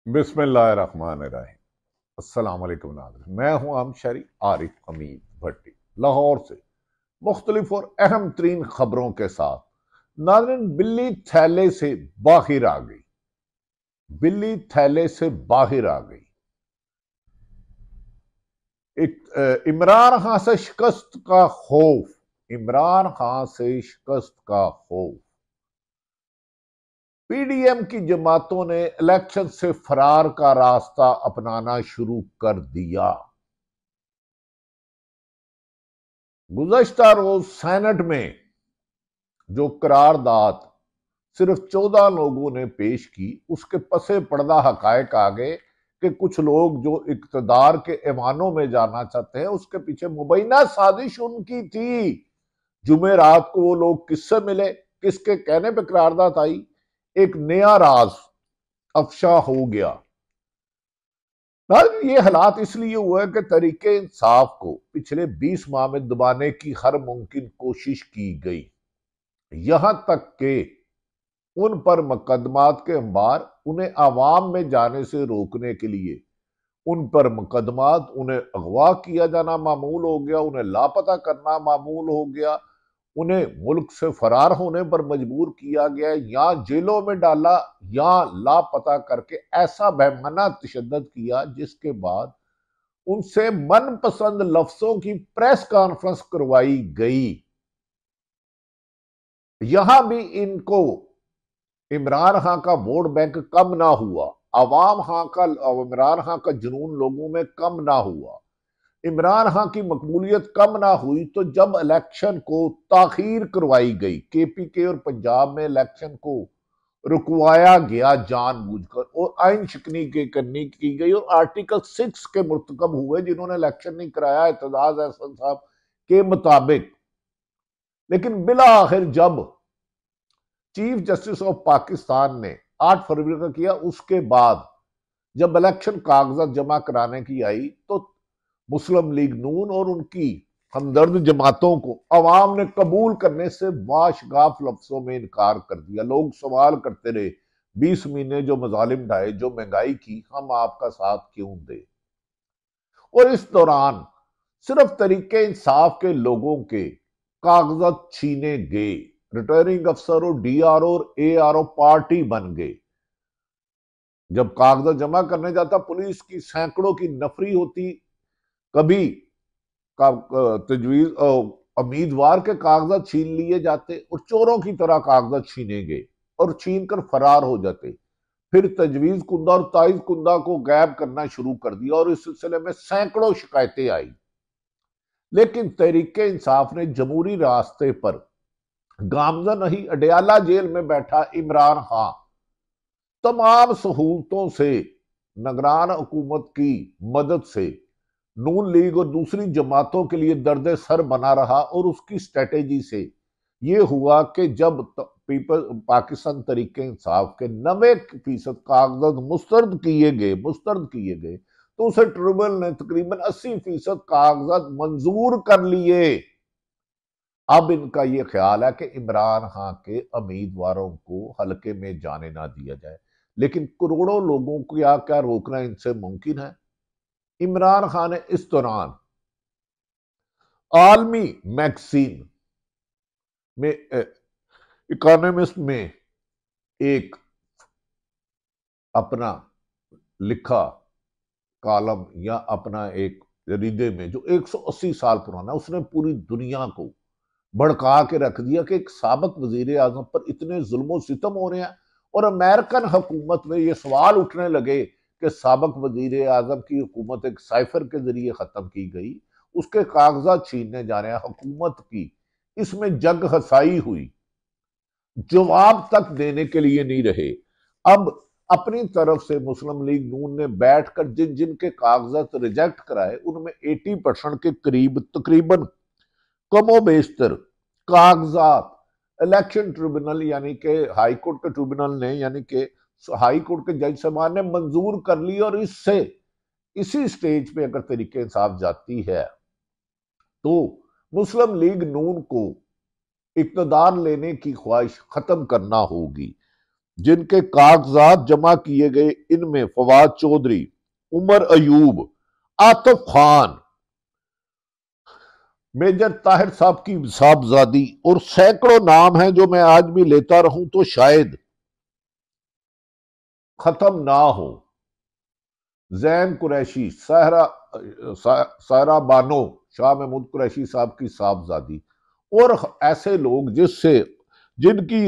बिस्मिल्लाहिर्रहमानिर्रहीम। अस्सलाम वालेकुम नाज़रीन, मैं हूं आमशरी आरिफ हमीद भट्टी लाहौर से मुख्तलिफ और अहम तरीन खबरों के साथ। नाज़रीन, बिल्ली थैले से बाहर आ गई। बिल्ली थैले से बाहर आ गई। इमरान खान से शिकस्त का खौफ। इमरान खान से शिकस्त का खौफ। पीडीएम की जमातों ने इलेक्शन से फरार का रास्ता अपनाना शुरू कर दिया। गुज़श्ता रोज सेनेट में जो करारदाद सिर्फ 14 लोगों ने पेश की, उसके पसे पर्दा हकायक आ गए कि कुछ लोग जो इक्तदार के ऐवानों में जाना चाहते हैं, उसके पीछे मुबैना साजिश उनकी थी। जुमे रात को वो लोग किससे मिले, किसके कहने पे करारदाद आई, एक नया राज अफशा हो गया। ये हालात इसलिए हुआ कि तरीके इंसाफ को पिछले 20 माह में दबाने की हर मुमकिन कोशिश की गई। यहां तक कि उन पर मुकदमात के अंबार, उन्हें आवाम में जाने से रोकने के लिए उन पर मुकदमात, उन्हें अगवा किया जाना मामूल हो गया, उन्हें लापता करना मामूल हो गया, उन्हें मुल्क से फरार होने पर मजबूर किया गया, या जेलों में डाला या लापता करके ऐसा बेमाना तशद्दुद किया जिसके बाद उनसे मनपसंद लफ्जों की प्रेस कॉन्फ्रेंस करवाई गई। यहां भी इनको इमरान खान का वोट बैंक कम ना हुआ, अवाम खां का इमरान खान का जुनून लोगों में कम ना हुआ, इमरान खान की मकबूलियत कम ना हुई। तो जब इलेक्शन को ताखीर करवाई गई, केपीके और पंजाब में इलेक्शन को रुकवाया गया जानबूझकर और आइन शिकनी के करनी की गई और आर्टिकल 6 के मुर्तकब हुए जिन्होंने इलेक्शन नहीं कराया एतजाज अहसन साहब के मुताबिक। लेकिन बिला आखिर जब चीफ जस्टिस ऑफ पाकिस्तान ने 8 फरवरी का किया, उसके बाद जब इलेक्शन कागजात जमा कराने की आई, तो मुस्लिम लीग नून और उनकी हमदर्द जमातों को अवाम ने कबूल करने से वाशगाफ लफ्जों में इनकार कर दिया। लोग सवाल करते रहे, 20 महीने जो मजालिम ढाए, जो महंगाई की, हम आपका साथ क्यों दे। और इस दौरान सिर्फ तरीके इंसाफ के लोगों के कागजात छीने गए। रिटर्निंग अफसर और डीआरओ और एआरओ पार्टी बन गए। जब कागजात जमा करने जाता, पुलिस की सैकड़ों की नफरी होती। कभी का तजवीज उम्मीदवार के कागजात छीन लिए जाते और चोरों की तरह कागजात छीने गए और छीन कर फरार हो जाते। फिर तजवीज कुंदा और ताइज कुंदा को गायब करना शुरू कर दिया और इस सिलसिले में सैकड़ों शिकायतें आई। लेकिन तहरीके इंसाफ ने जमहूरी रास्ते पर गामजन नहीं, अडयाला जेल में बैठा इमरान खान तमाम सहूलतों से, निगरान हुकूमत की मदद से नून लीग और दूसरी जमातों के लिए दर्द सर बना रहा। और उसकी स्ट्रेटेजी से यह हुआ कि जब पीपल पाकिस्तान तरीके इंसाफ के 90% कागजात मुस्तरद किए गए तो उसे ट्रिब्यूनल ने तकरीबन 80% कागजात मंजूर कर लिए। अब इनका यह ख्याल है कि इमरान खान के उम्मीदवारों को हल्के में जाने ना दिया जाए। लेकिन करोड़ों लोगों को क्या क्या रोकना इनसे मुमकिन है। इमरान खान ने इस दौरान आलमी मैगजीन में, इकोनॉमिस्ट में एक अपना लिखा कॉलम या अपना एक जरीदे में जो 180 साल पुराना, उसने पूरी दुनिया को भड़का के रख दिया कि एक साबिक वजीर आजम पर इतने जुल्म सितम हो रहे हैं। और अमेरिकन हुकूमत में ये सवाल उठने लगे कि साबिक वजीर आजम की हुकूमत एक साइफर के जरिए खत्म की गई, उसके कागजात छीनने जा रहे हैं हुकूमत की। इसमें जग हसाई हुई, जवाब तक देने के लिए नहीं रहे। अब अपनी तरफ से मुस्लिम लीग नून ने बैठकर जिन जिन के कागजात रिजेक्ट कराए, उनमें 80% के करीब तकरीबन कमो बेशतर कागजात इलेक्शन ट्रिब्यूनल यानी कि हाई कोर्ट के ट्रिब्यूनल ने, यानी कि हाई कोर्ट के जज साहबान ने मंजूर कर ली। और इससे इसी स्टेज पे अगर तरीके इंसाफ जाती है तो मुस्लिम लीग नून को इक्तदार लेने की ख्वाहिश खत्म करना होगी। जिनके कागजात जमा किए गए, इनमें फवाद चौधरी, उमर अयूब, आतिफ खान, मेजर ताहिर साहब की साहबजादी और सैकड़ों नाम हैं जो मैं आज भी लेता रहूं तो शायद खत्म ना हो। जैन कुरैशी, सहरा बानो, शाह महमूद कुरैशी साहब की साहबजादी, और ऐसे लोग जिनकी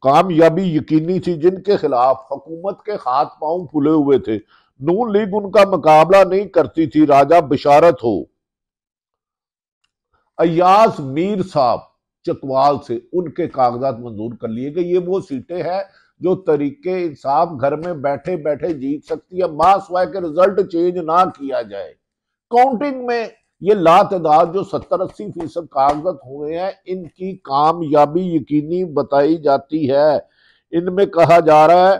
कामयाबी यकीनी थी, जिनके खिलाफ हुकूमत के हाथ पांव फूले हुए थे। नून लीग उनका मुकाबला नहीं करती थी। राजा बिशारत हो, अयाज मीर साहब चकवाल से, उनके कागजात मंजूर कर लिए गए। ये वो सीटें हैं जो तरीके इंसाफ घर में बैठे बैठे जीत सकती है, मासवाए के रिजल्ट चेंज ना किया जाए। काउंटिंग में ये लातदाद जो 70-80% कागजात हुए हैं, इनकी कामयाबी यकीनी बताई जाती है। इनमें कहा जा रहा है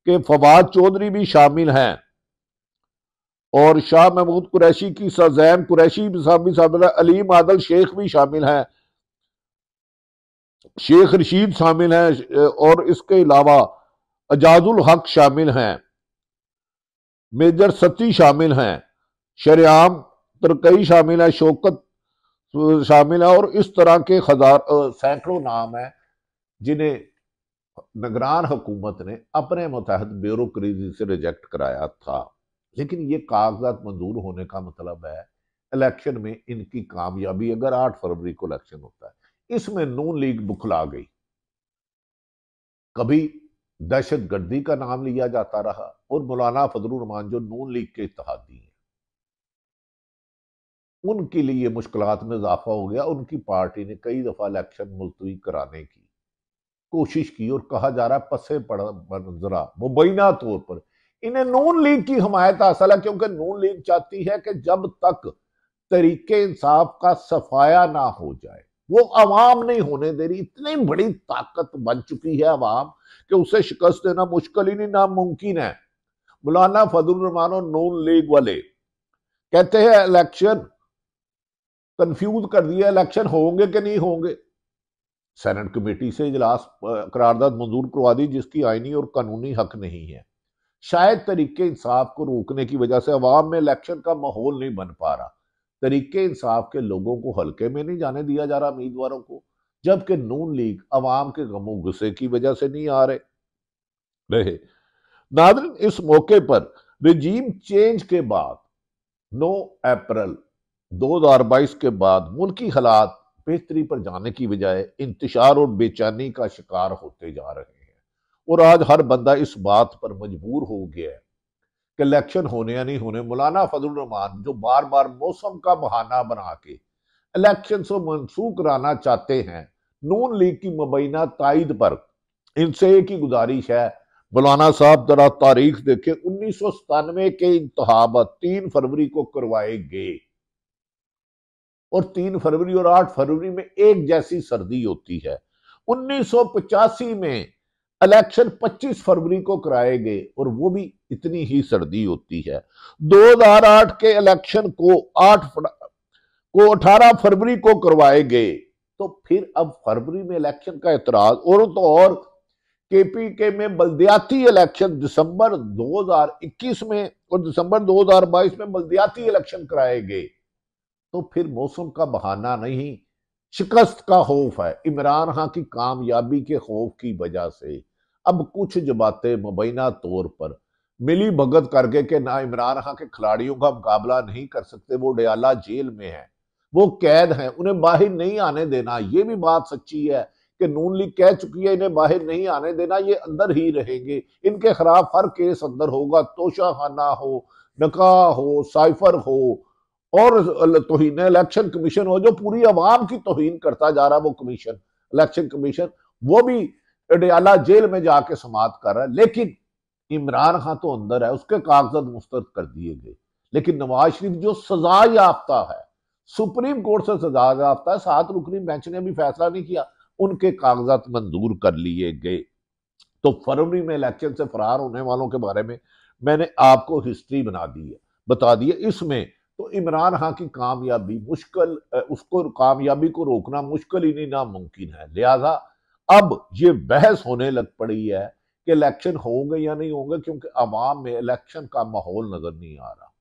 कि फवाद चौधरी भी शामिल हैं और शाह महमूद कुरैशी की सजैन कुरैशी भी शामिल है, अलीम आदल शेख भी शामिल हैं, शेख रशीद शामिल हैं, और इसके अलावा अजाजुल हक शामिल हैं, मेजर सती शामिल हैं, शरियाम तरकई शामिल है, शौकत शामिल है, और इस तरह के सैकड़ों नाम हैं जिन्हें निगरान हुकूमत ने अपने मुतहद ब्यूरोक्रेसी से रिजेक्ट कराया था। लेकिन ये कागजात मंजूर होने का मतलब है इलेक्शन में इनकी कामयाबी। अगर 8 फरवरी को इलेक्शन होता है, इसमें नून लीग बुखला गई। कभी दहशत गर्दी का नाम लिया जाता रहा, और मौलाना फजलुर रहमान जो नून लीग के इत्तेहादी हैं, उनके लिए मुश्किलात में इजाफा हो गया। उनकी पार्टी ने कई दफा इलेक्शन मुलतवी कराने की कोशिश की, और कहा जा रहा है पसे जरा मुबैना तौर पर इन्हें नून लीग की हमायत हासिल है, क्योंकि नून लीग चाहती है कि जब तक तरीके इंसाफ का सफाया ना हो जाए, वो अवाम नहीं होने दे रही। इतनी बड़ी ताकत बन चुकी है अवाम कि उसे शिकस्त देना मुश्किल ही नहीं, नामुमकिन है। मौलाना फजलुर रहमान और नून लीग वाले कहते हैं इलेक्शन कंफ्यूज कर दिया, इलेक्शन होंगे कि नहीं होंगे। सेनेट कमेटी से इजलास करारदाद मंजूर करवा दी, जिसकी आईनी और कानूनी हक नहीं है। शायद तरीके इंसाफ को रोकने की वजह से अवाम में इलेक्शन का माहौल नहीं बन पा रहा। तरीके इंसाफ के लोगों को हल्के में नहीं जाने दिया जा रहा, उम्मीदवारों को, जबकि नून लीग अवाम के गमों गुस्से की वजह से नहीं आ रहे। नादरिन, इस मौके पर रजीम चेंज के बाद 9 अप्रैल 2022 के बाद मुल्की हालात बेहतरी पर जाने की बजाय इंतशार और बेचैनी का शिकार होते जा रहे हैं। और आज हर बंदा इस बात पर मजबूर हो गया है कि इलेक्शन होने या नहीं होने। मौलाना फजलुर रहमान जो बार बार मौसम का बहाना बना के इलेक्शन से मनसूख कराना चाहते हैं, नून लीग की मुबैना ताईद पर इनसे एक ही गुजारिश है, मौलाना साहब जरा तारीख देखें। 1997 के इंतखाबात 3 फरवरी को करवाए गए, और 3 फरवरी और 8 फरवरी में एक जैसी सर्दी होती है। 1985 में इलेक्शन 25 फरवरी को कराए गए, और वो भी इतनी ही सर्दी होती है। 2008 के इलेक्शन को 18 फरवरी को करवाए गए। तो फिर अब फरवरी में इलेक्शन का एतराज, और तो और केपीके में बल्दियाती इलेक्शन दिसंबर 2021 में और दिसंबर 2022 में बल्दियाती इलेक्शन कराए गए। तो फिर मौसम का बहाना नहीं, शिकस्त का खौफ है। इमरान खान की कामयाबी के खौफ की वजह से अब कुछ जमातें मुबैना तौर पर मिली भगत करके कि ना इमरान खान के खिलाड़ियों का मुकाबला नहीं कर सकते, वो डयाला जेल में है, वो कैद हैं, उन्हें बाहर नहीं आने देना। ये भी बात सच्ची है कि नून लीग कह चुकी है इन्हें बाहर नहीं आने देना, ये अंदर ही रहेंगे, इनके खिलाफ हर केस अंदर होगा। तोशाखाना हो, नकाह हो, साइफर हो, और तोहीन इलेक्शन कमीशन हो, जो पूरी अवाम की तोहीन करता जा रहा है, वो कमीशन, इलेक्शन कमीशन, वो भी अडयाला जेल में जाके समाप्त कर रहा है। लेकिन इमरान खान तो अंदर है, उसके कागजात मुस्तरद कर दिए गए। लेकिन नवाज शरीफ जो सजा याफ्ता है, सुप्रीम कोर्ट से सजा याफ्ता है, 7 रुकनी बेंच ने भी फैसला नहीं किया, उनके कागजात मंजूर कर लिए गए। तो फरवरी में इलेक्शन से फरार होने वालों के बारे में मैंने आपको हिस्ट्री बता दी है। इसमें तो इमरान खान की कामयाबी मुश्किल, उसको कामयाबी को रोकना मुश्किल ही नहीं नामुमकिन है। लिहाजा अब ये बहस होने लग पड़ी है कि इलेक्शन होंगे या नहीं होंगे, क्योंकि अवाम में इलेक्शन का माहौल नजर नहीं आ रहा।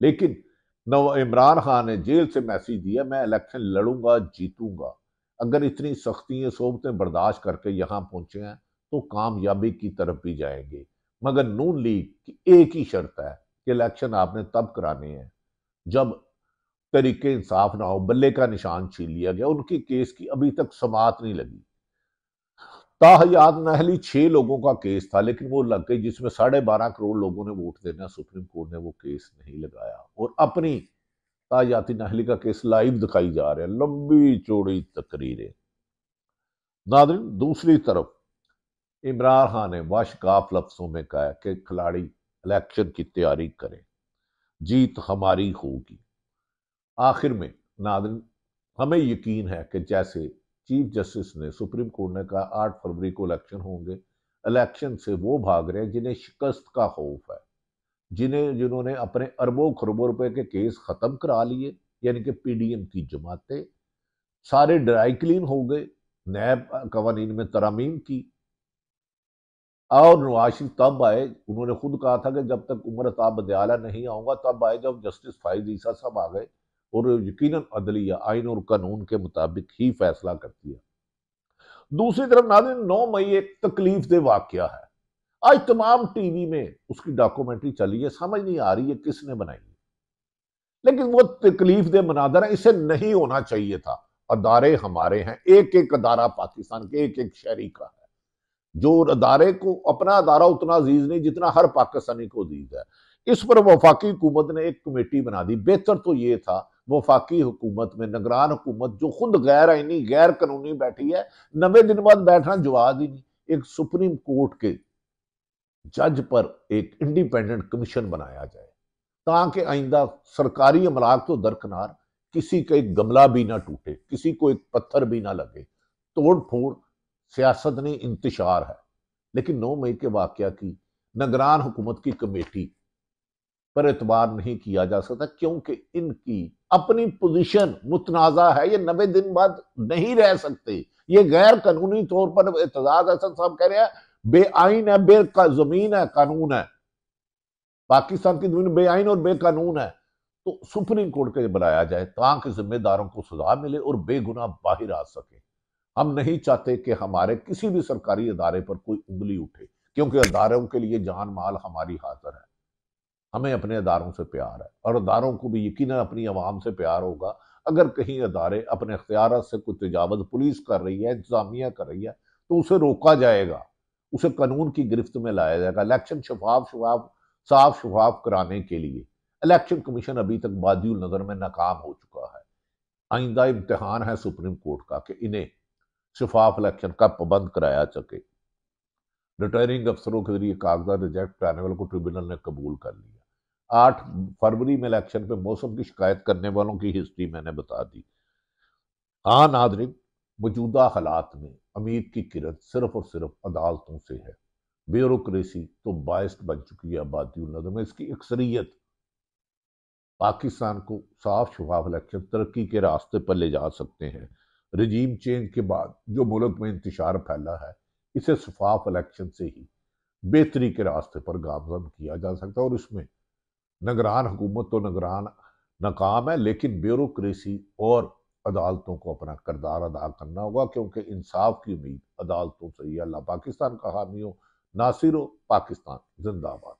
लेकिन नव इमरान खान ने जेल से मैसेज दिया, मैं इलेक्शन लड़ूंगा, जीतूंगा। अगर इतनी सख्तियां सोबतें बर्दाश्त करके यहां पहुंचे हैं तो कामयाबी की तरफ भी जाएंगे। मगर नून लीग की एक ही शर्त है कि इलेक्शन आपने तब कराने हैं जब तरीके इंसाफ ना हो। बल्ले का निशान छीन लिया गया, उनकी केस की अभी तक समात नहीं लगी। ताहयात नहली 6 लोगों का केस था, लेकिन वो लग गई, जिसमें 12.5 करोड़ लोगों ने वोट देना, सुप्रीम कोर्ट ने वो केस नहीं लगाया और अपनी ताहयाती नहली का केस लाइव दिखाई जा रहे हैं, लंबी चौड़ी तकरीरें। नादरीन, दूसरी तरफ इमरान खान ने वाशगाफ लफ्जों में कहा कि खिलाड़ी इलेक्शन की तैयारी करें, जीत हमारी होगी। आखिर में नादरीन, हमें यकीन है कि जैसे चीफ जस्टिस ने, सुप्रीम कोर्ट ने कहा 8 फरवरी को इलेक्शन होंगे, इलेक्शन से वो भाग रहे हैं जिन्हें शिकस्त का खौफ है, जिन्होंने अपने अरबों खरबों रुपए के केस खत्म करा लिए, यानी कि पीडीएम की जमातें सारे ड्राई क्लीन हो गए, नैब कवानीन में तरामीम की। और नवाज शरीफ तब आए, उन्होंने खुद कहा था कि जब तक उमर अताब बदयाला नहीं आऊंगा, तब आए जब जस्टिस फाइज ईसा साहब आ गए और यकीनन अदलिया आइन और कानून के मुताबिक ही फैसला करती है। दूसरी तरफ नाज़रीन, 9 मई एक तकलीफ दे वाकया है। आज तमाम टीवी में उसकी डॉक्यूमेंट्री चली है, समझ नहीं आ रही है किसने बनाई है, लेकिन वो तकलीफ दे मनादर है, इसे नहीं होना चाहिए था। अदारे हमारे हैं, एक एक अदारा पाकिस्तान के एक एक शहरी का है। जो अदारे को, अपना अदारा उतना अजीज नहीं जितना हर पाकिस्तानी को अजीज है। इस पर वफाकी हुकूमत ने एक कमेटी बना दी। बेहतर तो ये था वफाकी हुकूमत में निगरान हुकूमत जो खुद गैर आईनी गैर कानूनी बैठी है, 90 दिन बाद बैठना जवाब ही नहीं। एक सुप्रीम कोर्ट के जज पर एक इंडिपेंडेंट कमीशन बनाया जाए ताकि आइंदा सरकारी अमलाक तो दरकिनार, किसी का एक गमला भी ना टूटे, किसी को एक पत्थर भी ना लगे। तोड़ फोड़ सियासत नहीं, इंतशार है। लेकिन 9 मई के वाकया की निगरान हुकूमत की कमेटी पर एतबार नहीं किया जा सकता, क्योंकि इनकी अपनी पोजीशन मुतनाजा है। ये 90 दिन बाद नहीं रह सकते, ये गैर कानूनी तौर पर एतजाज असद साहब कह रहे हैं बेआइन है, जमीन है, कानून है, पाकिस्तान की जमीन बेआइन और बेकानून है। तो सुप्रीम कोर्ट के बनाया जाए ताकि जिम्मेदारों को सजा मिले और बेगुनाह बाहर आ सके। हम नहीं चाहते कि हमारे किसी भी सरकारी अदारे पर कोई उंगली उठे, क्योंकि अदारों के लिए जान माल हमारी हाजिर है। हमें अपने अदारों से प्यार है और अदारों को भी यकीनन अपनी आवाम से प्यार होगा। अगर कहीं अदारे अपने अख्तियार से कोई तजावज पुलिस कर रही है, इंतजामिया कर रही है, तो उसे रोका जाएगा, उसे कानून की गिरफ्त में लाया जाएगा। इलेक्शन साफ शफाफ कराने के लिए इलेक्शन कमीशन अभी तक बादियुल नजर में नाकाम हो चुका है। आइंदा इम्तिहान है सुप्रीम कोर्ट का कि इन्हें शफाफ इलेक्शन का पाबंद कराया सके। रिटर्निंग अफसरों के जरिए कागजात रिजेक्ट कराने वालों को ट्रिब्यूनल ने कबूल कर लिया। 8 फरवरी में इलेक्शन पे मौसम की शिकायत करने वालों की हिस्ट्री मैंने बता दी। हाँ नादरिन, मौजूदा हालात में उम्मीद की किरण सिर्फ और सिर्फ अदालतों से है। ब्यूरोक्रेसी तो बायस बन चुकी है आबादी नजर में, इसकी अक्सरियत पाकिस्तान को साफ शफाफ इलेक्शन तरक्की के रास्ते पर ले जा सकते हैं। रजीम चेंज के बाद जो मुल्क में इंतशार फैला है, इसे शफाफ इलेक्शन से ही बेहतरी के रास्ते पर गामजन किया जा सकता है। और इसमें निगरान हुकूमत तो निगरान नाकाम है, लेकिन ब्यूरोक्रेसी और अदालतों को अपना किरदार अदा करना होगा, क्योंकि इंसाफ की उम्मीद अदालतों से ही। अल्लाह पाकिस्तान का हामी हो, नासिर हो, पाकिस्तान जिंदाबाद।